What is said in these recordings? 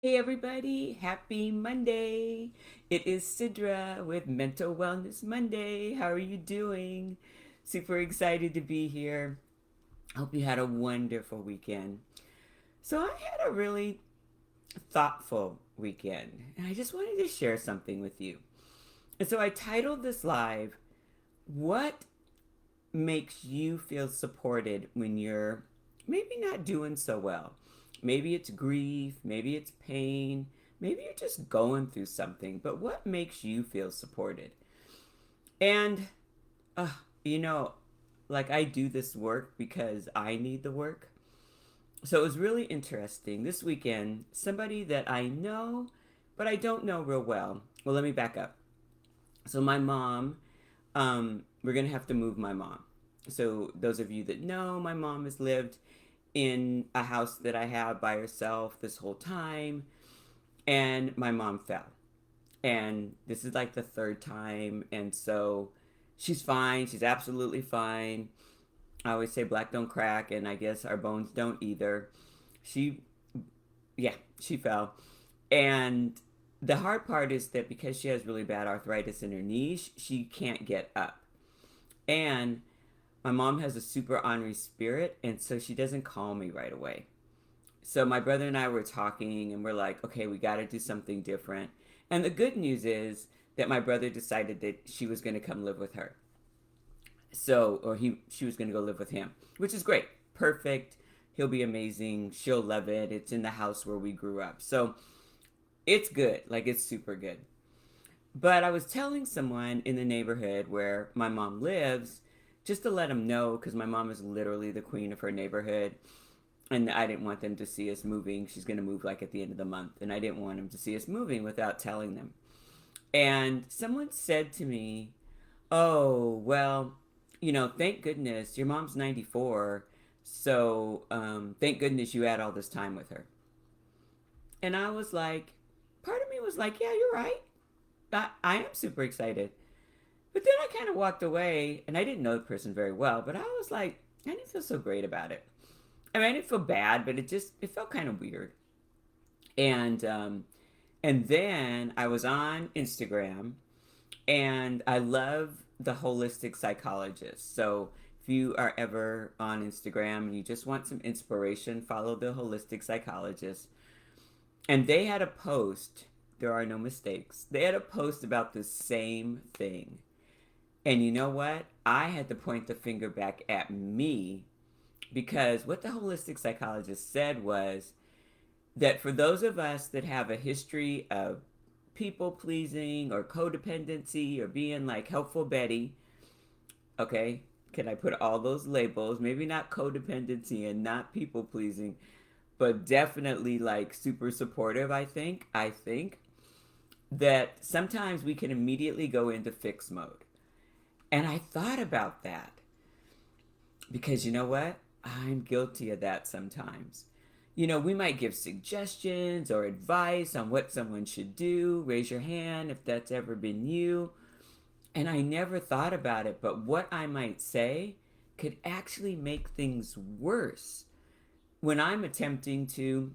Hey everybody, happy Monday. It is Sidra with Mental Wellness Monday. How are you doing? Super excited to be here. Hope you had a wonderful weekend. So, I had a really thoughtful weekend, and I just wanted to share something with you. And so, I titled this live, What Makes You Feel Supported When You're maybe not doing so well? Maybe it's grief, maybe it's pain, maybe you're just going through something, but what makes you feel supported? And, uh, you know, like I do this work because I need the work. So it was really interesting. This weekend, somebody that I know, but I don't know real well. Well, let me back up. So, my mom, we're going to have to move my mom. So, those of you that know, my mom has lived in a house that I have by herself this whole time, and my mom fell. And this is like the third time, and so she's fine. She's absolutely fine. I always say black don't crack, and I guess our bones don't either. She, yeah, she fell. And the hard part is that because she has really bad arthritis in her knees, she can't get up. And my mom has a super ornery spirit, and so she doesn't call me right away. So my brother and I were talking, and we're like, okay, we got to do something different. And the good news is that my brother decided that she was going to come live with her. So, or she was going to go live with him, which is great. Perfect. He'll be amazing. She'll love it. It's in the house where we grew up. So it's good. Like, it's super good. But I was telling someone in the neighborhood where my mom lives just to let them know, because my mom is literally the queen of her neighborhood. And I didn't want them to see us moving. She's going to move like at the end of the month. And I didn't want them to see us moving without telling them. And someone said to me, oh, well, thank goodness your mom's 94. So thank goodness you had all this time with her. And I was like, part of me was like, yeah, you're right. I am super excited. But then I kind of walked away, and I didn't know the person very well, but I was like, I didn't feel so great about it. I mean, I didn't feel bad, but it felt kind of weird. And and then I was on Instagram, and I love the holistic psychologist. So if you are ever on Instagram and you just want some inspiration, follow the holistic psychologist. And they had a post. There are no mistakes. They had a post about the same thing. And you know what? I had to point the finger back at me because what the holistic psychologist said was that for those of us that have a history of people pleasing or codependency or being like helpful Betty, okay, can I put all those labels? Maybe not codependency and not people pleasing, but definitely like super supportive, I think. I think that sometimes we can immediately go into fix mode. And I thought about that because you know what? I'm guilty of that sometimes. We might give suggestions or advice on what someone should do. Raise your hand if that's ever been you. And I never thought about it, but what I might say could actually make things worse when I'm attempting to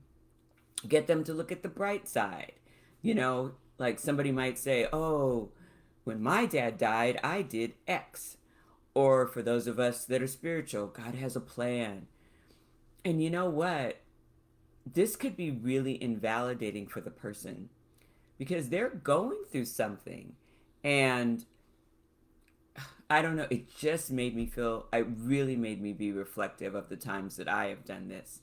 get them to look at the bright side. Like somebody might say, oh, when my dad died, I did X. Or for those of us that are spiritual, God has a plan. And you know what? This could be really invalidating for the person because they're going through something. And I don't know, it just made me feel, it really made me be reflective of the times that I have done this.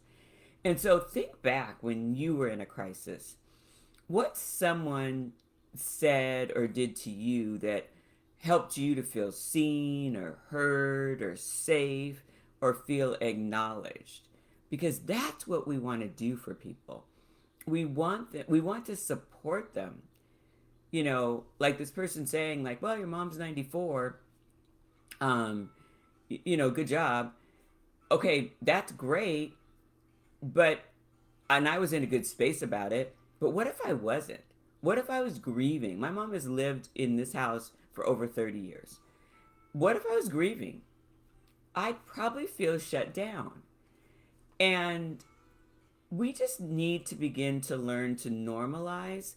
And so think back when you were in a crisis. What someone said or did to you that helped you to feel seen or heard or safe or feel acknowledged? Because that's what we want to do for people. We want to support them. Like this person saying like, "Well, your mom's 94. Um, good job." Okay, that's great, but and I was in a good space about it. But what if I wasn't? What if I was grieving? My mom has lived in this house for over 30 years. What if I was grieving? I'd probably feel shut down. And we just need to begin to learn to normalize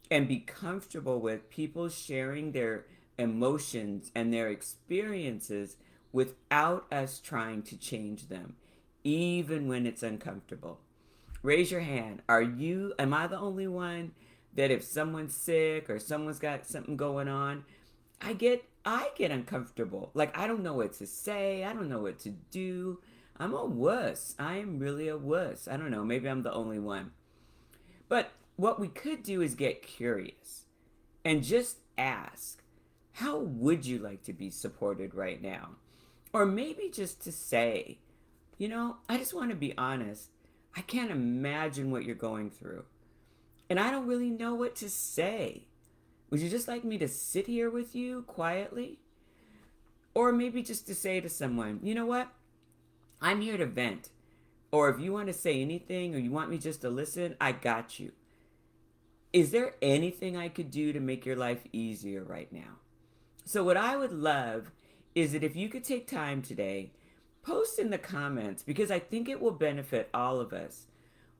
and be comfortable with people sharing their emotions and their experiences without us trying to change them, even when it's uncomfortable. Raise your hand. Am I the only one that if someone's sick or someone's got something going on, I get uncomfortable. Like I don't know what to say. I don't know what to do. I'm a wuss. I am really a wuss. I don't know. Maybe I'm the only one. But what we could do is get curious and just ask, how would you like to be supported right now? Or maybe just to say, I just want to be honest. I can't imagine what you're going through. And I don't really know what to say. Would you just like me to sit here with you quietly? Or maybe just to say to someone, you know what? I'm here to vent. Or if you want to say anything or you want me just to listen, I got you. Is there anything I could do to make your life easier right now? So, what I would love is that if you could take time today, post in the comments because I think it will benefit all of us.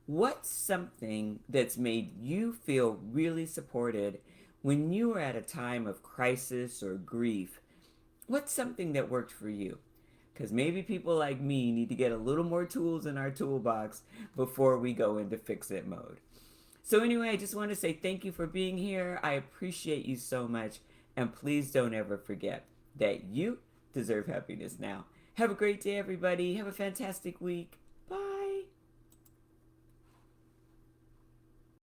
What's something that's made you feel really supported when you were at a time of crisis or grief? What's something that worked for you? Because maybe people like me need to get a little more tools in our toolbox before we go into fix it mode. So, anyway, I just want to say thank you for being here. I appreciate you so much. And please don't ever forget that you deserve happiness now. Have a great day, everybody. Have a fantastic week.